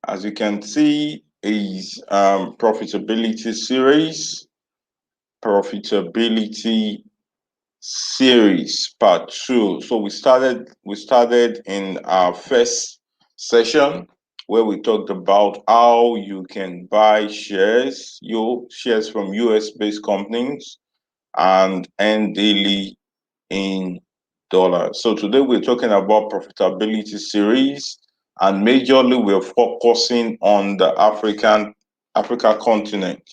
As you can see, is profitability series, profitability series part two. So we started in our first session where we talked about how you can buy shares from US based companies and earn daily in dollars. So today we're talking about profitability series, and majorly we're focusing on the Africa continent.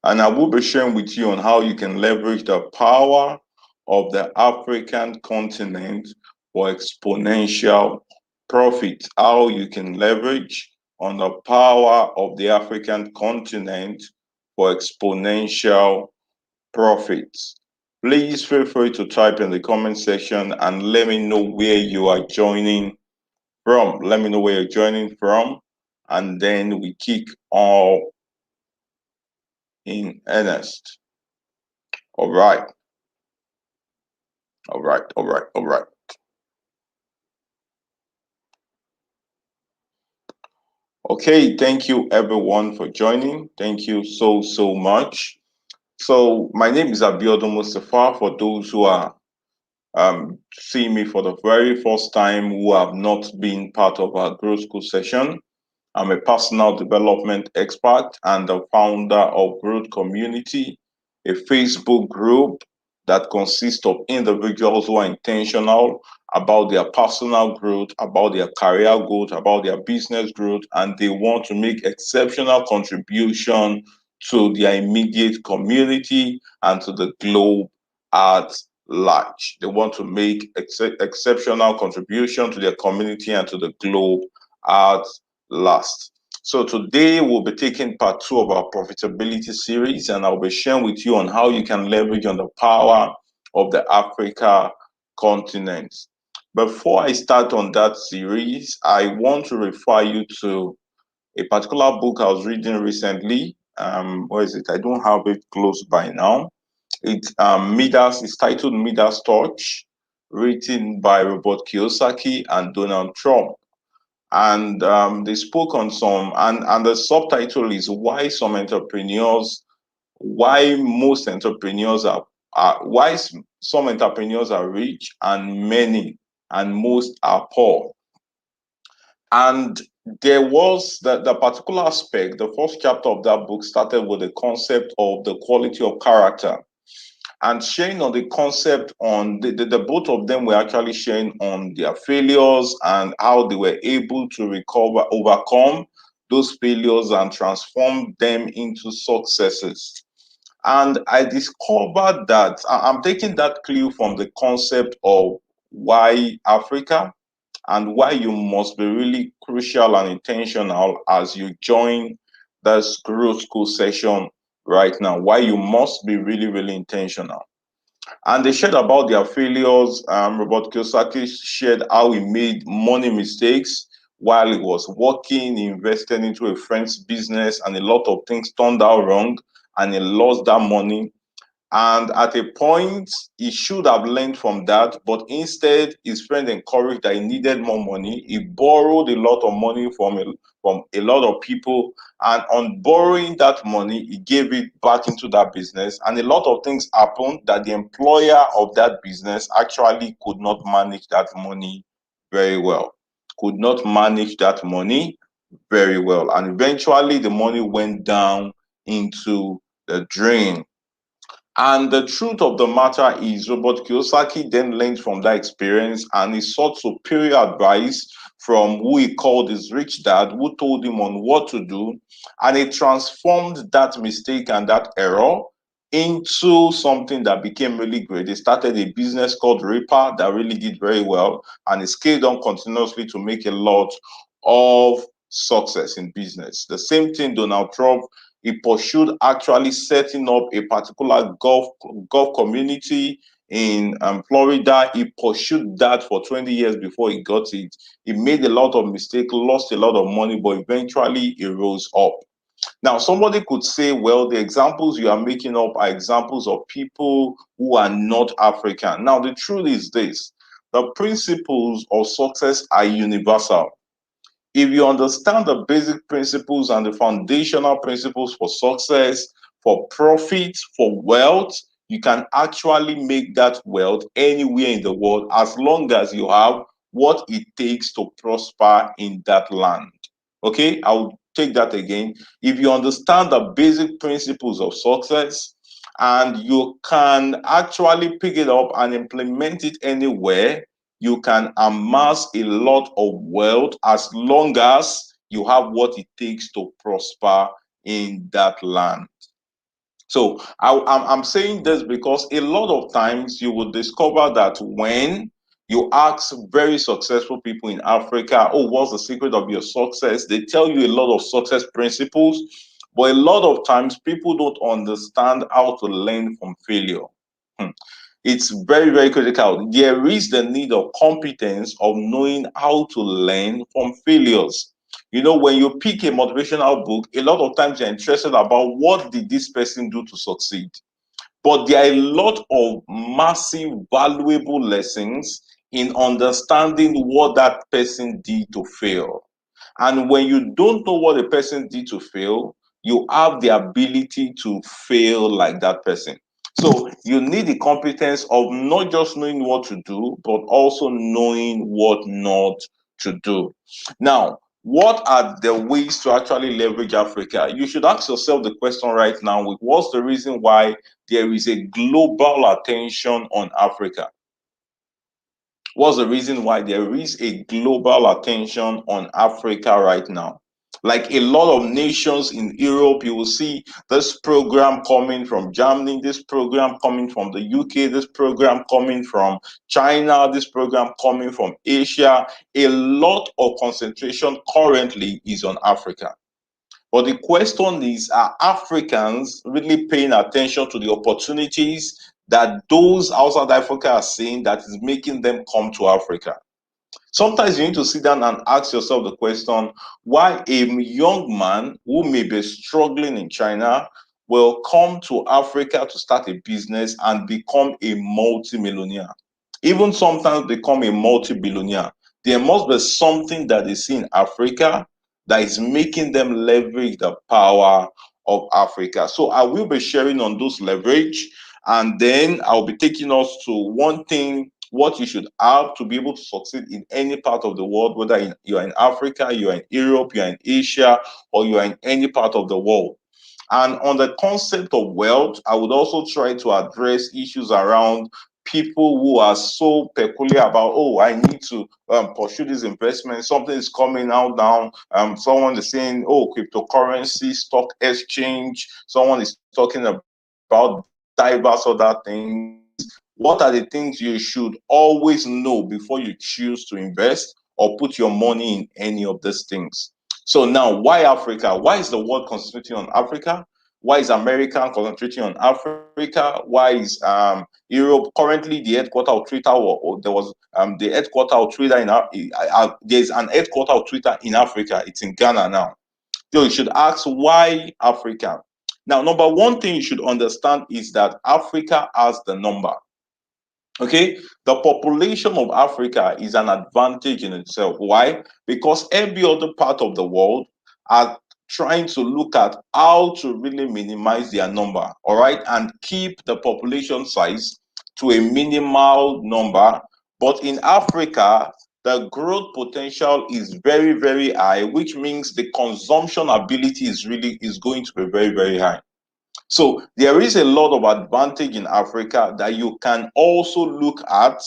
And I will be sharing with you on how you can leverage the power of the African continent for exponential profit. How you can leverage on the power of the African continent for exponential profits. Please feel free to type in the comment section and let me know where you are joining from. Let me know where you're joining from, and then we kick off in earnest. All right, all right. Okay, thank you everyone for joining. Thank you so much. So my name is Abiodun Mustafa. For those who are seeing me for the very first time, who have not been part of our growth school session, I'm a personal development expert and the founder of Growth Community, a Facebook group that consists of individuals who are intentional about their personal growth, about their career growth, about their business growth, and they want to make exceptional contribution to their immediate community and to the globe at large. They want to make exceptional contribution to their community and to the globe at last. So today we'll be taking part two of our profitability series, and I'll be sharing with you on how you can leverage on the power of the Africa continent. Before I start on that series, I want to refer you to a particular book I was reading recently. Where is it? I don't have it close by now. It's titled Midas Touch, written by Robert Kiyosaki and Donald Trump. And they spoke on some, and the subtitle is why most entrepreneurs some entrepreneurs are rich and many and most are poor. And there was the particular aspect. The first chapter of that book started with the concept of the quality of character, and sharing on the concept on the both of them were actually sharing on their failures and how they were able to overcome those failures and transform them into successes. And I discovered that I'm taking that clue from the concept of why Africa, and why you must be really crucial and intentional as you join this growth school session right now. Why you must be really intentional. And they shared about their failures. Robert Kiyosaki shared how he made money mistakes while he was working. He invested into a friend's business, and a lot of things turned out wrong, and he lost that money. And at a point, he should have learned from that, but instead, his friend encouraged that he needed more money. He borrowed a lot of money from a lot of people, and on borrowing that money, he gave it back into that business. And a lot of things happened that the employer of that business actually could not manage that money very well. Could not manage that money very well. And eventually, the money went down into the drain. And the truth of the matter is, Robert Kiyosaki then learned from that experience, and he sought superior advice from who he called his rich dad, who told him on what to do. And he transformed that mistake and that error into something that became really great. He started a business called Reaper that really did very well, and he scaled on continuously to make a lot of success in business. The same thing Donald Trump, he pursued actually setting up a particular golf community in Florida. He pursued that for 20 years before he got it. He made a lot of mistakes, lost a lot of money, but eventually he rose up. Now, somebody could say, well, the examples you are making up are examples of people who are not African. Now, the truth is this: the principles of success are universal. If you understand the basic principles and the foundational principles for success, for profit, for wealth, you can actually make that wealth anywhere in the world as long as you have what it takes to prosper in that land. Okay, I'll take that again. If you understand the basic principles of success and you can actually pick it up and implement it anywhere, you can amass a lot of wealth as long as you have what it takes to prosper in that land. So I'm saying this because a lot of times you will discover that when you ask very successful people in Africa, oh, what's the secret of your success? They tell you a lot of success principles, but a lot of times people don't understand how to learn from failure. Hmm. It's very, very critical. There is the need of competence of knowing how to learn from failures. You know, when you pick a motivational book, a lot of times you're interested about what did this person do to succeed. But there are a lot of massive, valuable lessons in understanding what that person did to fail. And when you don't know what a person did to fail, you have the ability to fail like that person. So you need the competence of not just knowing what to do, but also knowing what not to do. Now, what are the ways to actually leverage Africa? You should ask yourself the question right now: what's the reason why there is a global attention on Africa? What's the reason why there is a global attention on Africa right now? Like a lot of nations in Europe, you will see this program coming from Germany, this program coming from the UK, this program coming from China, this program coming from Asia. A lot of concentration currently is on Africa. But the question is, are Africans really paying attention to the opportunities that those outside Africa are seeing that is making them come to Africa? Sometimes you need to sit down and ask yourself the question, why a young man who may be struggling in China will come to Africa to start a business and become a multimillionaire, even sometimes become a multi-billionaire. There must be something that they see in Africa that is making them leverage the power of Africa. So I will be sharing on those leverage, and then I'll be taking us to one thing what you should have to be able to succeed in any part of the world, whether you're in Africa, you're in Europe, you're in Asia, or you're in any part of the world. And on the concept of wealth, I would also try to address issues around people who are so peculiar about, oh, I need to pursue this investment. Something is coming out now. Someone is saying, oh, cryptocurrency, stock exchange. Someone is talking about diverse other things. What are the things you should always know before you choose to invest or put your money in any of these things? So now, why Africa? Why is the world concentrating on Africa? Why is America concentrating on Africa? Why is Europe currently the headquarter of Twitter? Or there was the headquarter of Twitter there's an headquarter of Twitter in Africa. It's in Ghana now. So you should ask why Africa. Now, number one thing you should understand is that Africa has the number. Okay, the population of Africa is an advantage in itself. Why? Because every other part of the world are trying to look at how to really minimize their number, all right, and keep the population size to a minimal number. But in Africa, the growth potential is very, very high, which means the consumption ability is going to be very, very high. So there is a lot of advantage in Africa that you can also look at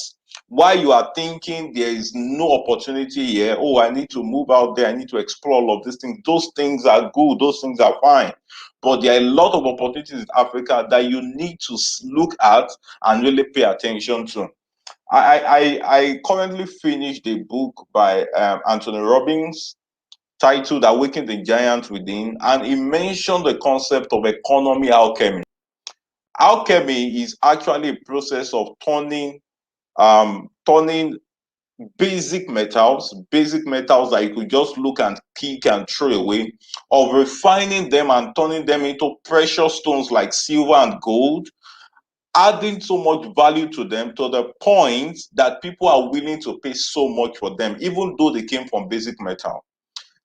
while you are thinking there is no opportunity here. Oh, I need to move out there. I need to explore all of these things. Those things are good. Those things are fine. But there are a lot of opportunities in Africa that you need to look at and really pay attention to. I currently finished a book by Anthony Robbins titled Awaken the Giant Within, and he mentioned the concept of economy alchemy. Alchemy is actually a process of turning basic metals that you could just look and kick and throw away, of refining them and turning them into precious stones like silver and gold, adding so much value to them to the point that people are willing to pay so much for them, even though they came from basic metal.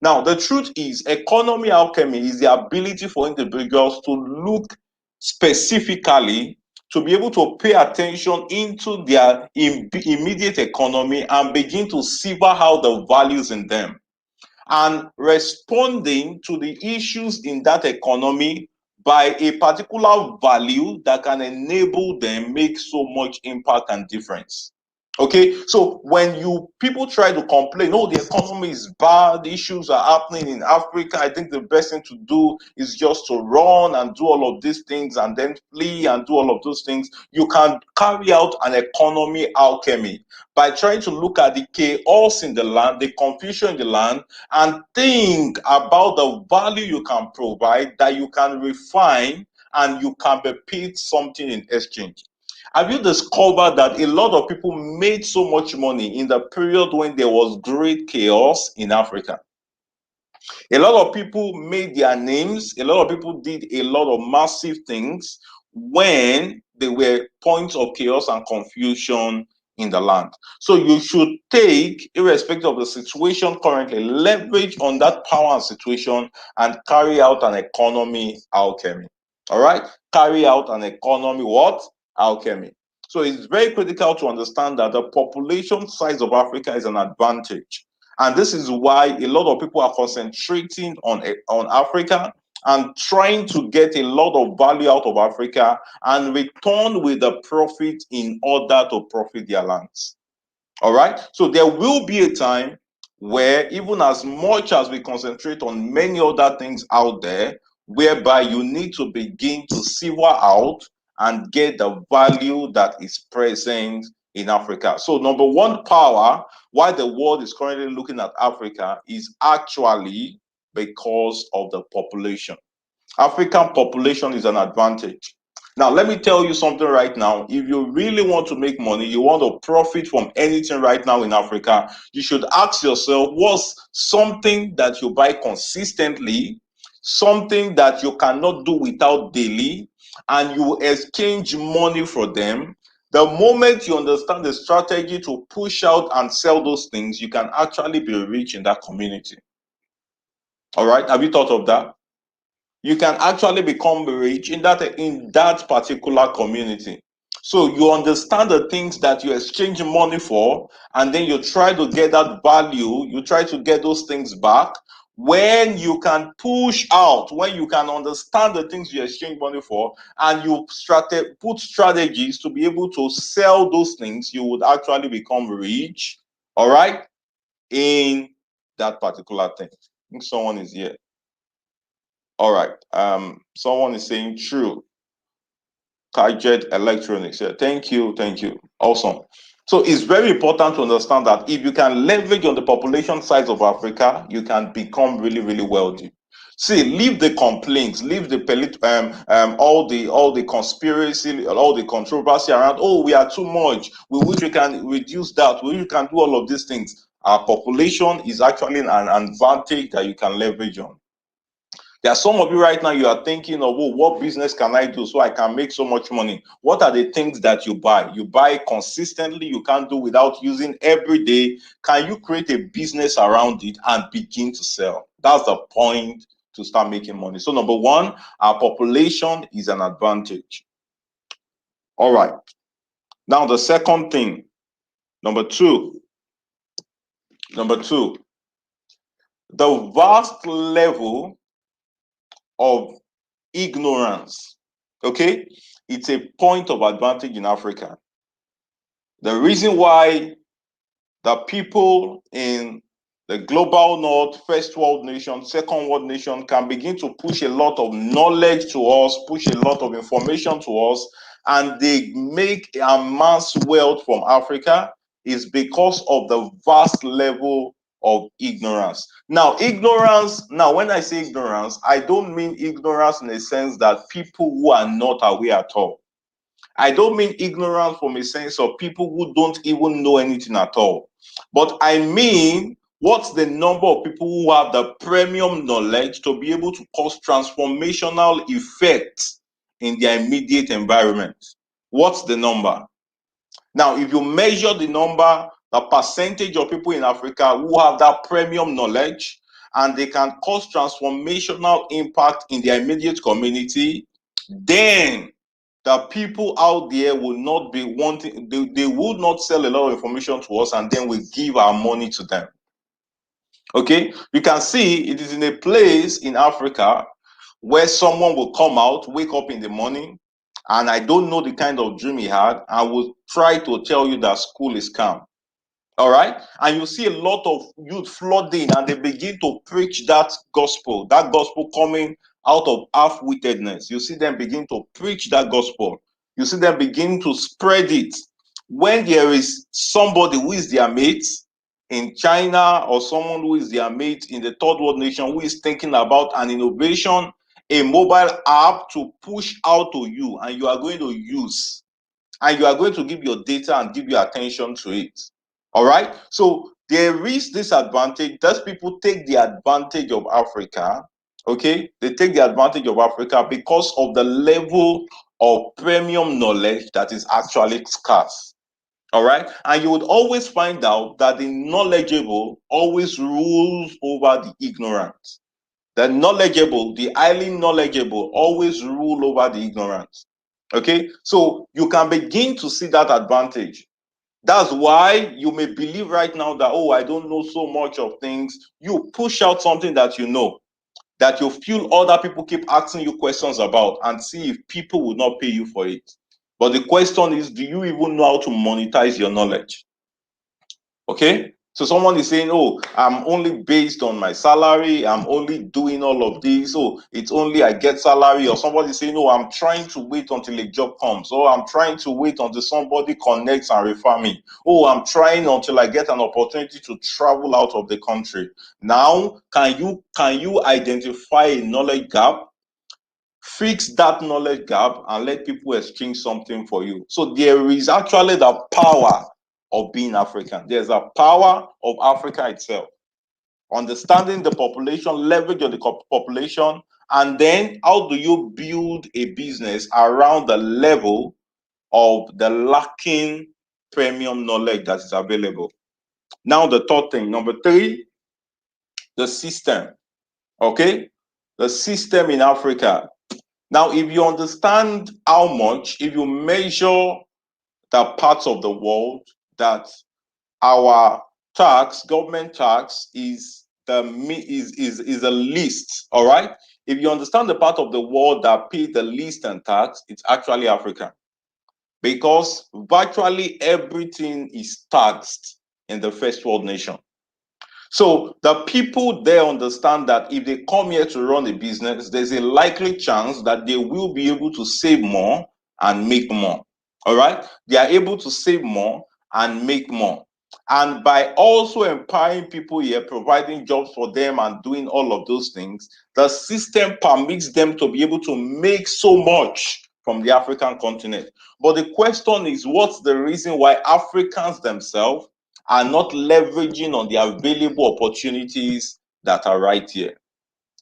Now, the truth is, economy alchemy is the ability for individuals to look specifically to be able to pay attention into their immediate economy and begin to sieve out the values in them and responding to the issues in that economy by a particular value that can enable them make so much impact and difference. Okay, so when you people try to complain, oh, the economy is bad, issues are happening in Africa, I think the best thing to do is just to run and do all of these things and then flee and do all of those things. You can carry out an economy alchemy by trying to look at the chaos in the land, the confusion in the land, and think about the value you can provide that you can refine and you can be paid something in exchange. Have you discovered that a lot of people made so much money in the period when there was great chaos in Africa? A lot of people made their names, a lot of people did a lot of massive things when there were points of chaos and confusion in the land. So you should take, irrespective of the situation currently, leverage on that power and situation and carry out an economy alchemy. All right? Carry out an economy what? Alchemy. So it's very critical to understand that the population size of Africa is an advantage. And this is why a lot of people are concentrating on Africa and trying to get a lot of value out of Africa and return with a profit in order to profit their lands. All right. So there will be a time where, even as much as we concentrate on many other things out there, whereby you need to begin to silver out and get the value that is present in Africa. So, number one power why the world is currently looking at Africa is actually because of the population. African population is an advantage. Now, let me tell you something right now. If you really want to make money, you want to profit from anything right now in Africa, you should ask yourself, what's something that you buy consistently, something that you cannot do without daily, and you exchange money for them? The moment you understand the strategy to push out and sell those things, you can actually be rich in that community. All right? Have you thought of that? You can actually become rich in that particular community. So you understand the things that you exchange money for, and then you try to get that value, you try to get those things back. When you can push out, when you can understand the things you exchange money for, and you put strategies to be able to sell those things, you would actually become rich, all right, in that particular thing. I think someone is here. All right. Someone is saying true. Kajet Electronics. Yeah, thank you, thank you. Awesome. So it's very important to understand that if you can leverage on the population size of Africa, you can become really, really wealthy. See, leave the complaints, leave the all the conspiracy, all the controversy around. Oh, we are too much. We wish we can reduce that. We wish we can do all of these things. Our population is actually an advantage that you can leverage on. There are some of you right now, you are thinking of, oh, what business can I do so I can make so much money? What are the things that you buy? You buy consistently, you can't do without using every day. Can you create a business around it and begin to sell? That's the point to start making money. So number one, our population is an advantage. All right. Now the second thing, number two, the vast level of ignorance. Okay, it's a point of advantage in Africa. The reason why the people in the global north, first world nation, second world nation can begin to push a lot of knowledge to us, push a lot of information to us, and they make amass wealth from Africa is because of the vast level of ignorance. Now, when I say ignorance, I don't mean ignorance in the sense that people who are not aware at all. I don't mean ignorance from a sense of people who don't even know anything at all. But I mean, what's the number of people who have the premium knowledge to be able to cause transformational effects in their immediate environment? What's the number? Now, if you measure the percentage of people in Africa who have that premium knowledge, and they can cause transformational impact in their immediate community, then the people out there will not be wanting, they would not sell a lot of information to us, and then we give our money to them. Okay, you can see it is in a place in Africa where someone will come out, wake up in the morning, and I don't know the kind of dream he had, and will try to tell you that school is calm. All right. And you see a lot of youth flooding, and they begin to preach that gospel coming out of half-wittedness. You see them begin to preach that gospel. You see them begin to spread it. When there is somebody who is their mate in China, or someone who is their mate in the third world nation, who is thinking about an innovation, a mobile app to push out to you, and you are going to use, and you are going to give your data and give your attention to it. All right. So there is this advantage. Those people take the advantage of Africa. Okay. They take the advantage of Africa because of the level of premium knowledge that is actually scarce. All right. And you would always find out that the knowledgeable always rules over the ignorant. The knowledgeable, the highly knowledgeable, always rule over the ignorant. Okay. So you can begin to see that advantage. That's why you may believe right now that, oh, I don't know so much of things. You push out something that you know, that you feel other people keep asking you questions about, and see if people will not pay you for it. But the question is, do you even know how to monetize your knowledge? Okay. So someone is saying, oh, I'm only based on my salary. I'm only doing all of this. Oh, it's only I get salary. Or somebody saying, oh, I'm trying to wait until a job comes. Or I'm trying to wait until somebody connects and refer me. Oh, I'm trying until I get an opportunity to travel out of the country. Now, can you identify a knowledge gap? Fix that knowledge gap and let people exchange something for you. So there is actually the power of being African. There's a power of Africa itself. Understanding the population, leverage of the population, and then how do you build a business around the level of the lacking premium knowledge that is available. Now, the third thing, number three, the system. Okay? The system in Africa. Now, if you understand how much, if you measure the parts of the world that our tax, government tax, is the is the least, all right? If you understand the part of the world that pay the least in tax, it's actually Africa, because virtually everything is taxed in the first world nation. So the people there understand that if they come here to run a business, there's a likely chance that they will be able to save more and make more. All right? They are able to save more and make more. And by also empowering people here, providing jobs for them and doing all of those things, the system permits them to be able to make so much from the African continent. But the question is, what's the reason why Africans themselves are not leveraging on the available opportunities that are right here?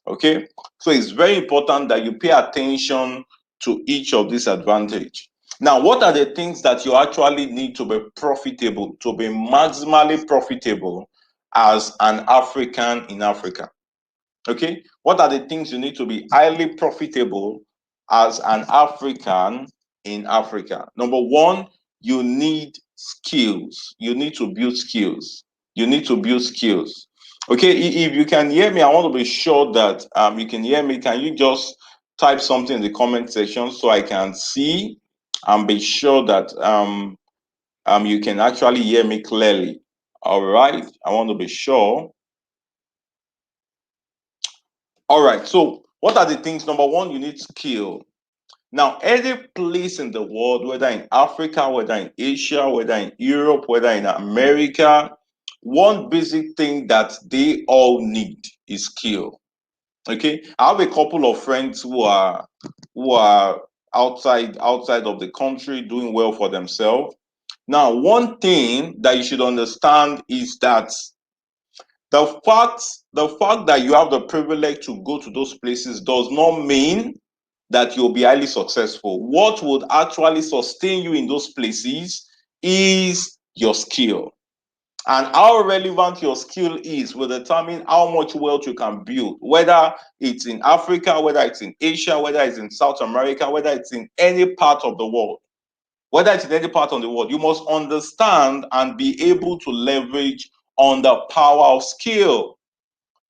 Okay, so it's very important that you pay attention to each of these advantages. Now, what are the things that you actually need to be profitable, to be maximally profitable as an African in Africa? Okay, what are the things you need to be highly profitable as an African in Africa? Number one, you need skills. You need to build skills. You need to build skills. Okay, if you can hear me, I want to be sure that you can hear me. Can you just type something in the comment section so I can see and be sure that you can actually hear me clearly? All right, I want to be sure. All right, so what are the things? Number one, you need skill. Now, any place in the world, whether in Africa, whether in Asia, whether in Europe, whether in America, one basic thing that they all need is skill. Okay, I have a couple of friends who are outside of the country doing well for themselves. Now, one thing that you should understand is that the fact that you have the privilege to go to those places does not mean that you'll be highly successful. What would actually sustain you in those places is your skill. And how relevant your skill is will determine how much wealth you can build, whether it's in Africa, whether it's in Asia, whether it's in South America, whether it's in any part of the world. Whether it's in any part of the world, you must understand and be able to leverage on the power of skill.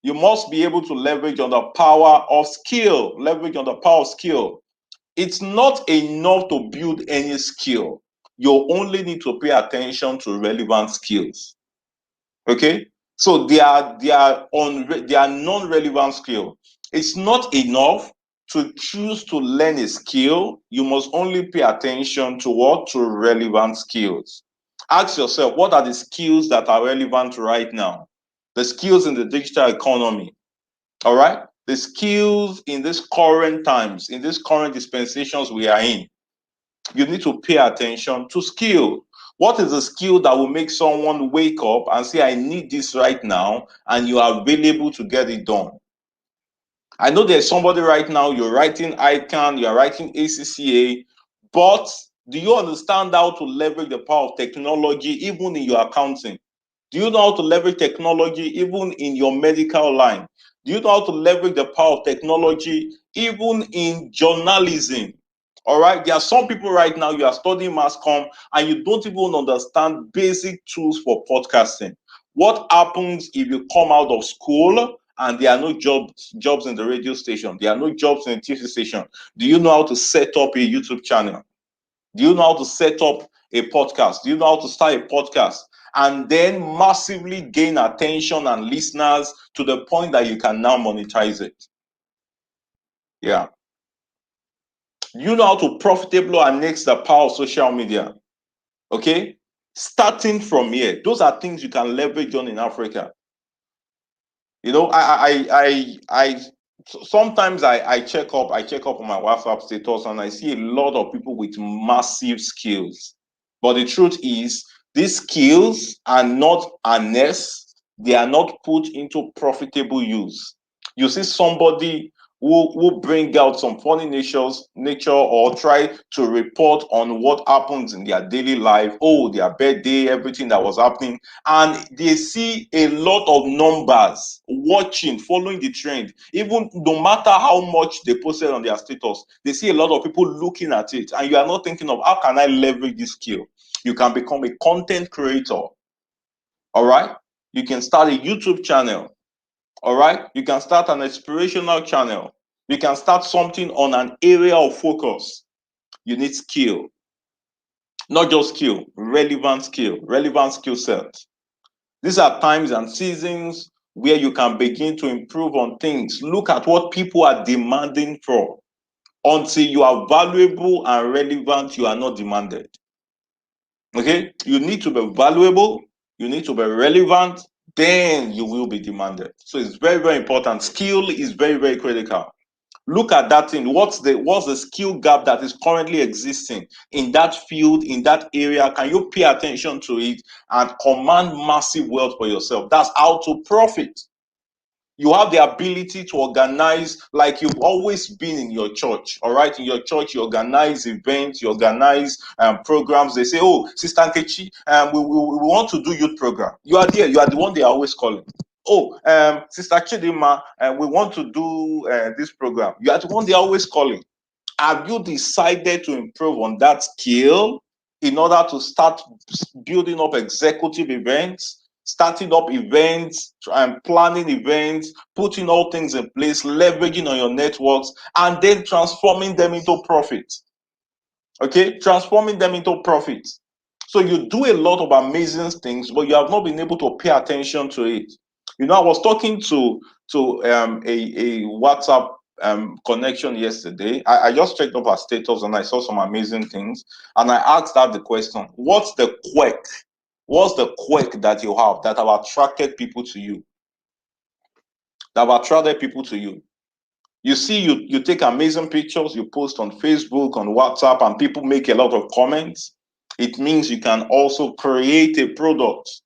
You must be able to leverage on the power of skill. Leverage on the power of skill. It's not enough to build any skill. You only need to pay attention to relevant skills. Okay? So they are non-relevant skill. It's not enough to choose to learn a skill. You must only pay attention to what? To relevant skills. Ask yourself, what are the skills that are relevant right now? The skills in the digital economy. All right? The skills in these current times, in these current dispensations we are in. You need to pay attention to skill. What is the skill that will make someone wake up and say, I need this right now, and you are available to get it done? I know there's somebody right now, you're writing ICANN, you're writing ACCA, but do you understand how to leverage the power of technology even in your accounting? Do you know how to leverage technology even in your medical line? Do you know how to leverage the power of technology even in journalism? All right. There are some people right now, you are studying mass comm and you don't even understand basic tools for podcasting. What happens if you come out of school and there are no jobs in the radio station? There are no jobs in the TV station. Do you know how to set up a YouTube channel? Do you know how to set up a podcast? Do you know how to start a podcast? And then massively gain attention and listeners to the point that you can now monetize it. Yeah. You know how to profitably annex the power of social media. Okay? Starting from here, those are things you can leverage on in Africa. You know, sometimes I check up on my WhatsApp status and I see a lot of people with massive skills. But the truth is, these skills are not harnessed, they are not put into profitable use. You see somebody who bring out some funny nature or try to report on what happens in their daily life, oh, their birthday, everything that was happening, and they see a lot of numbers watching, following the trend. Even no matter how much they posted on their status, they see a lot of people looking at it, and you are not thinking of how can I leverage this skill. You can become a content creator. All right, you can start a YouTube channel. All right, you can start an inspirational channel. You can start something on an area of focus. You need skill, not just skill, relevant skill set. These are times and seasons where you can begin to improve on things. Look at what people are demanding for. Until you are valuable and relevant, you are not demanded. Okay? You need to be valuable, you need to be relevant, then you will be demanded. So it's very, very important. Skill is very, very critical. Look at that thing. What's the skill gap that is currently existing in that field, in that area? Can you pay attention to it and command massive wealth for yourself? That's how to profit. You have the ability to organize like you've always been in your church. All right, in your church, you organize events, you organize programs. They say, oh, Sister Nkechi, we want to do youth program. You are there, you are the one they are always calling. Oh, Sister Chidima, we want to do this program. You are the one they are always calling. Have you decided to improve on that skill in order to start building up executive events, starting up events, and planning events, putting all things in place, leveraging on your networks, and then transforming them into profit? Okay, transforming them into profit. So you do a lot of amazing things, but you have not been able to pay attention to it. You know, I was talking to a WhatsApp connection yesterday. I just checked up her status and I saw some amazing things. And I asked her the question, what's the quirk? What's the quirk that you have that have attracted people to you? That have attracted people to you. You see, you take amazing pictures, you post on Facebook, on WhatsApp, and people make a lot of comments. It means you can also create a product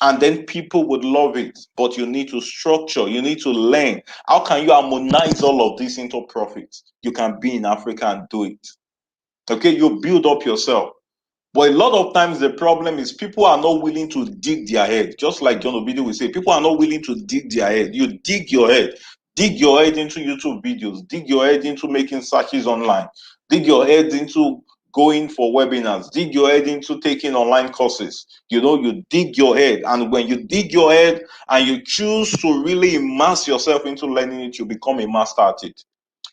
and then people would love it. But you need to structure, you need to learn. How can you harmonize all of this into profit? You can be in Africa and do it. Okay, you build up yourself. But a lot of times the problem is people are not willing to dig their head. Just like John Obidi will say, people are not willing to dig their head. You dig your head. Dig your head into YouTube videos. Dig your head into making searches online. Dig your head into going for webinars. Dig your head into taking online courses. You dig your head. And when you dig your head and you choose to really immerse yourself into learning it, you become a master at it.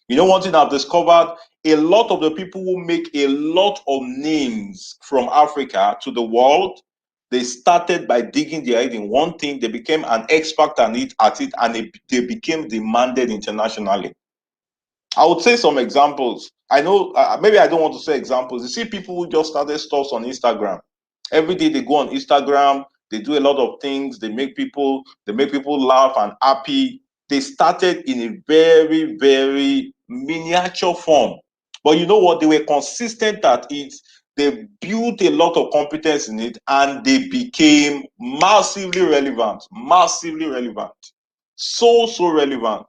One thing I've discovered, a lot of the people who make a lot of names from Africa to the world, they started by digging their head in one thing, they became an expert at it, and they became demanded internationally. I would say some examples. I know, maybe I don't want to say examples. You see people who just started stuff on Instagram. Every day they go on Instagram, they do a lot of things, they make people laugh and happy. They started in a very, very miniature form. But you know what? They were consistent at it. They built a lot of competence in it, and they became massively relevant. Massively relevant. So relevant.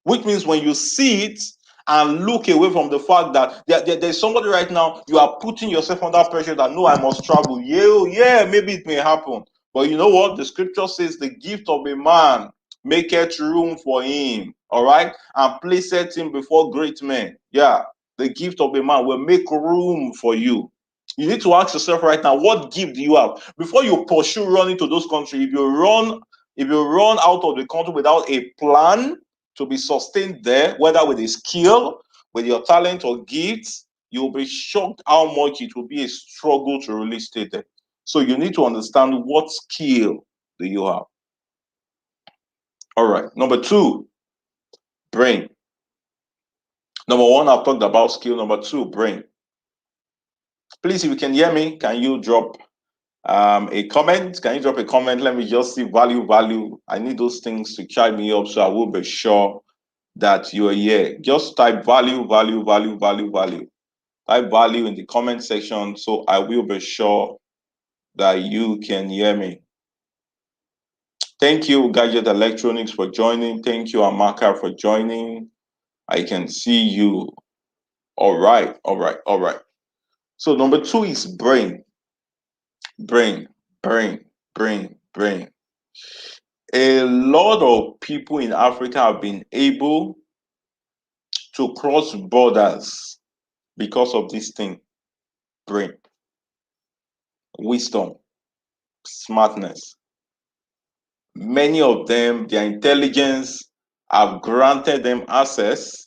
Which means when you see it and look away from the fact that there's somebody right now, you are putting yourself under pressure that no, I must travel. Yeah, maybe it may happen. But you know what? The scripture says the gift of a man maketh room for him. All right? And placeth him before great men. Yeah. The gift of a man will make room for you. You need to ask yourself right now, what gift do you have? Before you pursue running to those countries, if you run out of the country without a plan to be sustained there, whether with a skill, with your talent or gifts, you'll be shocked how much it will be a struggle to really stay there. So you need to understand what skill do you have. All right. Number two, brain. Number one, I've talked about skill. Number two, brain. Please, if you can hear me, can you drop a comment? Can you drop a comment? Let me just see value. I need those things to charge me up so I will be sure that you are here. Just type value. Type value in the comment section so I will be sure that you can hear me. Thank you, Gadget Electronics, for joining. Thank you, Amaka, for joining. I can see you. All right. So number two is brain. Brain. A lot of people in Africa have been able to cross borders because of this thing, brain, wisdom, smartness. Many of them, their intelligence have granted them access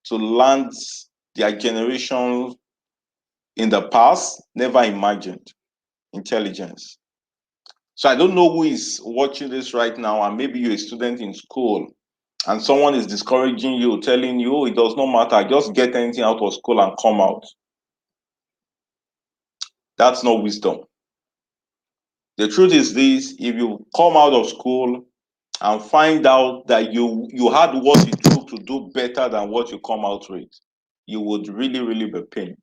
to lands their generations in the past never imagined. Intelligence. So I don't know who is watching this right now, and maybe you're a student in school and someone is discouraging you, telling you, oh, it does not matter, just get anything out of school and come out. That's not wisdom. The truth is this: if you come out of school and find out that you had what it took to do better than what you come out with, you would really be pained.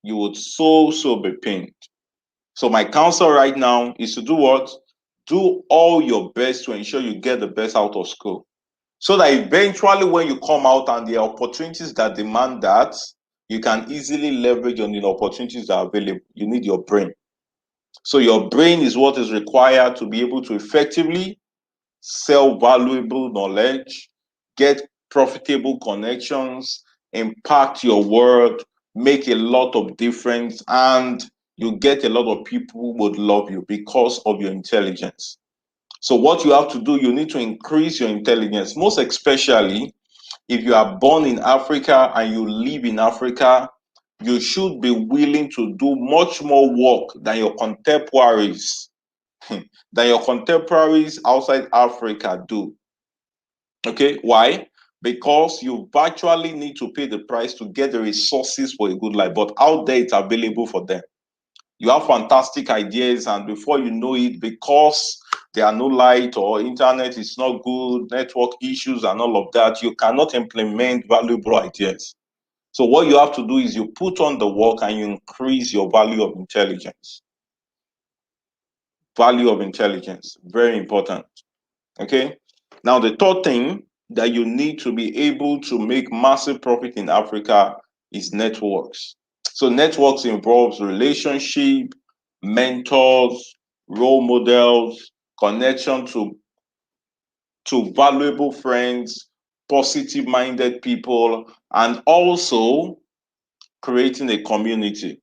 You would so be pained. So my counsel right now is to do what? Do all your best to ensure you get the best out of school, so that eventually when you come out and there are opportunities that demand that, you can easily leverage on the opportunities that are available. You need your brain. So your brain is what is required to be able to effectively sell valuable knowledge, get profitable connections, impact your world, make a lot of difference, and you get a lot of people who would love you because of your intelligence. So what you have to do, you need to increase your intelligence, most especially if you are born in Africa and you live in Africa. You should be willing to do much more work than your contemporaries outside Africa do. Okay, why? Because you virtually need to pay the price to get the resources for a good life, but out there it's available for them. You have fantastic ideas, and before you know it, because there are no light or internet is not good, network issues and all of that, you cannot implement valuable ideas. So what you have to do is you put on the work and you increase your value of intelligence. Value of intelligence, very important. Okay. Now, the third thing that you need to be able to make massive profit in Africa is networks. So networks involves relationship, mentors, role models, connection to valuable friends, positive minded people, and also creating a community.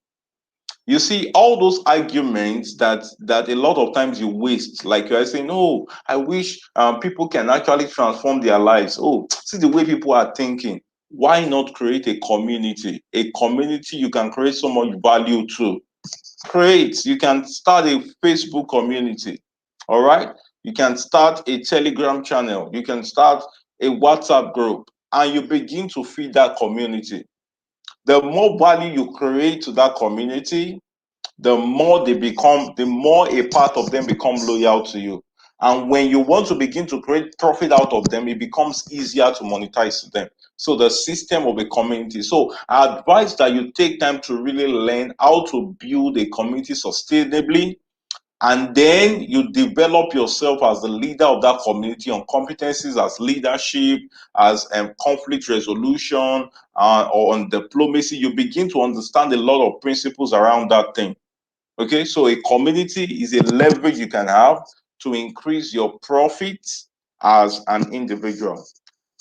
You see, all those arguments that a lot of times you waste, like you are saying, oh, I wish people can actually transform their lives. Oh, see the way people are thinking. Why not create a community? A community you can create so much value to. Create. You can start a Facebook community. All right. You can start a Telegram channel. You can start a WhatsApp group, and you begin to feed that community. The more value you create to that community, the more a part of them become loyal to you. And when you want to begin to create profit out of them, it becomes easier to monetize to them. So the system of a community. So I advise that you take time to really learn how to build a community sustainably, and then you develop yourself as the leader of that community on competencies as leadership, as conflict resolution, or on diplomacy. You begin to understand a lot of principles around that thing. Okay, so a community is a leverage you can have to increase your profits as an individual.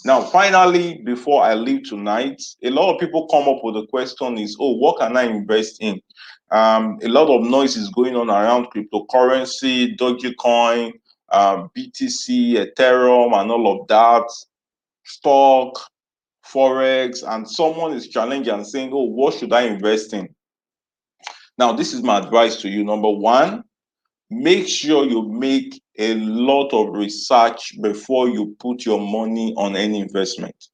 Now, finally, before I leave tonight, a lot of people come up with the question is, oh, what can I invest in? A lot of noise is going on around cryptocurrency, Dogecoin, BTC, Ethereum, and all of that, stock, Forex, and someone is challenging and saying, oh, what should I invest in? Now, this is my advice to you. Number one, make sure you make a lot of research before you put your money on any investment.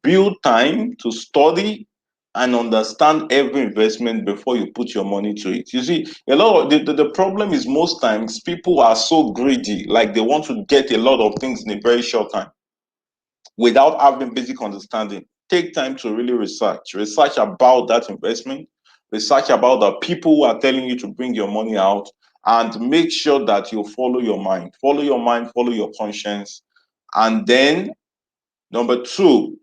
Build time to study and understand every investment before you put your money to it. You see, a lot of the problem is most times people are so greedy, like they want to get a lot of things in a very short time without having basic understanding. Take time to really research about that investment, research about the people who are telling you to bring your money out, and make sure that you follow your mind, follow your conscience. And then number two,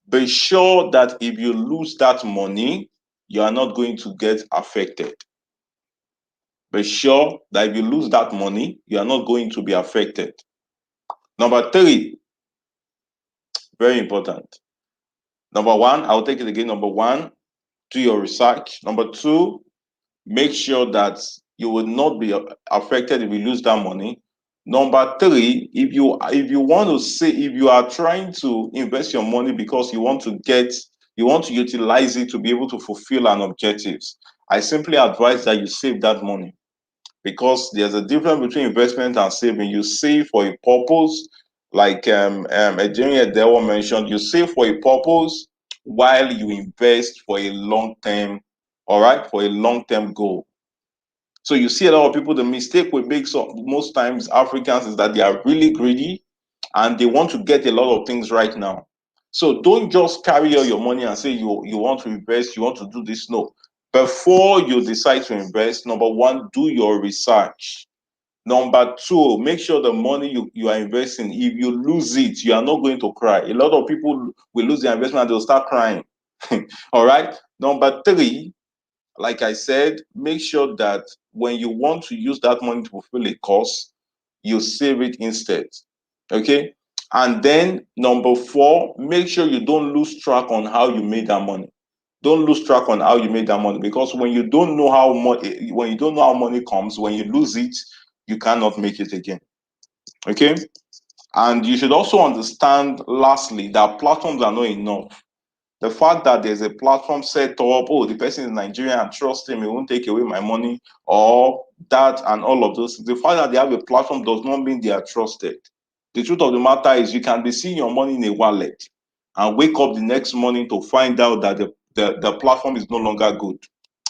be sure that if you lose that money, you are not going to get affected. Be sure that if you lose that money, you are not going to be affected. Number three, very important. Number one, I'll take it again. Number one, do your research. Number two, make sure that you will not be affected if you lose that money. Number three, if you want to say, if you are trying to invest your money because you want to utilize it to be able to fulfill an objectives, I simply advise that you save that money, because there's a difference between investment and saving. You save for a purpose, like Ejimi Edewo mentioned, you save for a purpose while you invest for a long term, all right, for a long term goal. So you see a lot of people, the mistake we make most times Africans is that they are really greedy and they want to get a lot of things right now. So don't just carry all your money and say you want to invest, you want to do this. No. Before you decide to invest, number one, do your research. Number two, make sure the money you are investing, if you lose it, you are not going to cry. A lot of people will lose their investment and they'll start crying. All right. Number three, like I said, make sure that when you want to use that money to fulfill a cause, you save it instead. Okay. And then number four, make sure you don't lose track on how you made that money. Don't lose track on how you made that money, because when you don't know how money, when you don't know how money comes, when you lose it, you cannot make it again. Okay. And you should also understand, lastly, that platforms are not enough. The fact that there's a platform set up, oh, the person is Nigerian, and trust him, he won't take away my money, or that, and all of those. The fact that they have a platform does not mean they are trusted. The truth of the matter is, you can be seeing your money in a wallet and wake up the next morning to find out that the platform is no longer good.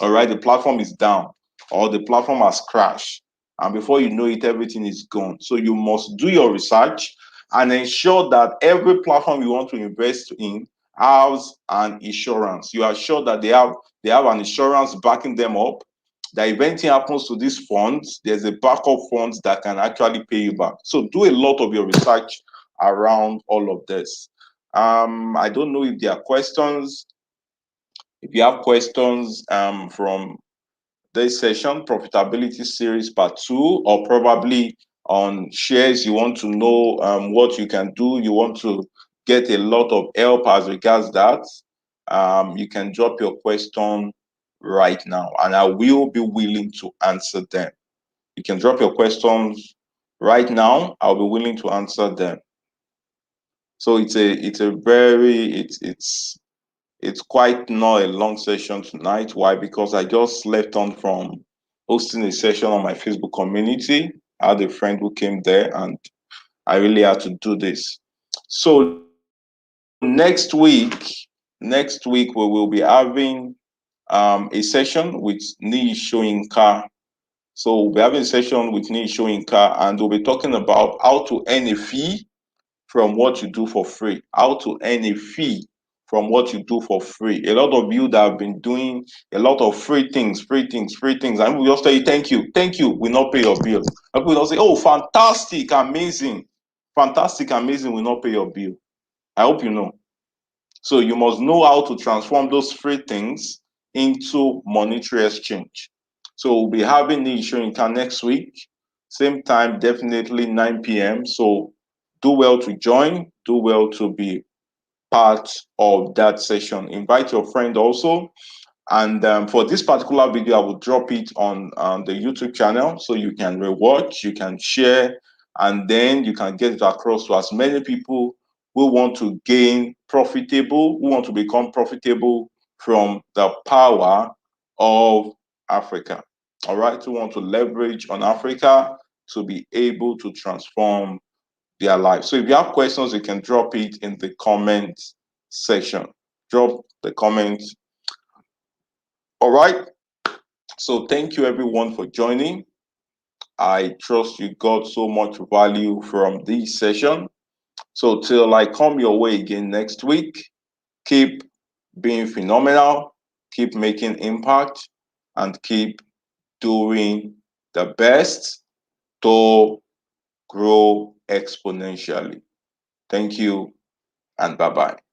All right, the platform is down, or the platform has crashed. And before you know it, everything is gone. So you must do your research and ensure that every platform you want to invest in has an insurance. You are sure that they have an insurance backing them up. That if anything happens to these funds, there's a backup funds that can actually pay you back. So do a lot of your research around all of this. I don't know if there are questions. If you have questions from this session, Profitability Series Part 2, or probably on shares, you want to know what you can do, you want to get a lot of help as regards that, you can drop your question right now, and I will be willing to answer them. You can drop your questions right now. I'll be willing to answer them. So it's a very it's quite not a long session tonight. Why? Because I just left on from hosting a session on my Facebook community. I had a friend who came there, and I really had to do this. So next week we will be having a session with Nii Shoyinka. So we'll be having a session with Nii Shoyinka, and we'll be talking about how to earn a fee from what you do for free. How to earn a fee from what you do for free. A lot of you that have been doing a lot of free things, and we just tell you thank you, we not pay your bill. And people don't say, oh, fantastic, amazing, will not pay your bill. I hope you know. So you must know how to transform those free things into monetary exchange. So we'll be having the insurance next week, same time, definitely 9 p.m. So do well to join, do well to be part of that session. Invite your friend also. And for this particular video, I will drop it on the YouTube channel so you can rewatch, you can share, and then you can get it across to as many people who want to who want to become profitable from the power of Africa. All right, who want to leverage on Africa to be able to transform their life. So if you have questions, you can drop it in the comment section. Drop the comment. All right. So thank you everyone for joining. I trust you got so much value from this session. So till I come your way again next week, keep being phenomenal, keep making impact, and keep doing the best to grow exponentially. Thank you and bye-bye.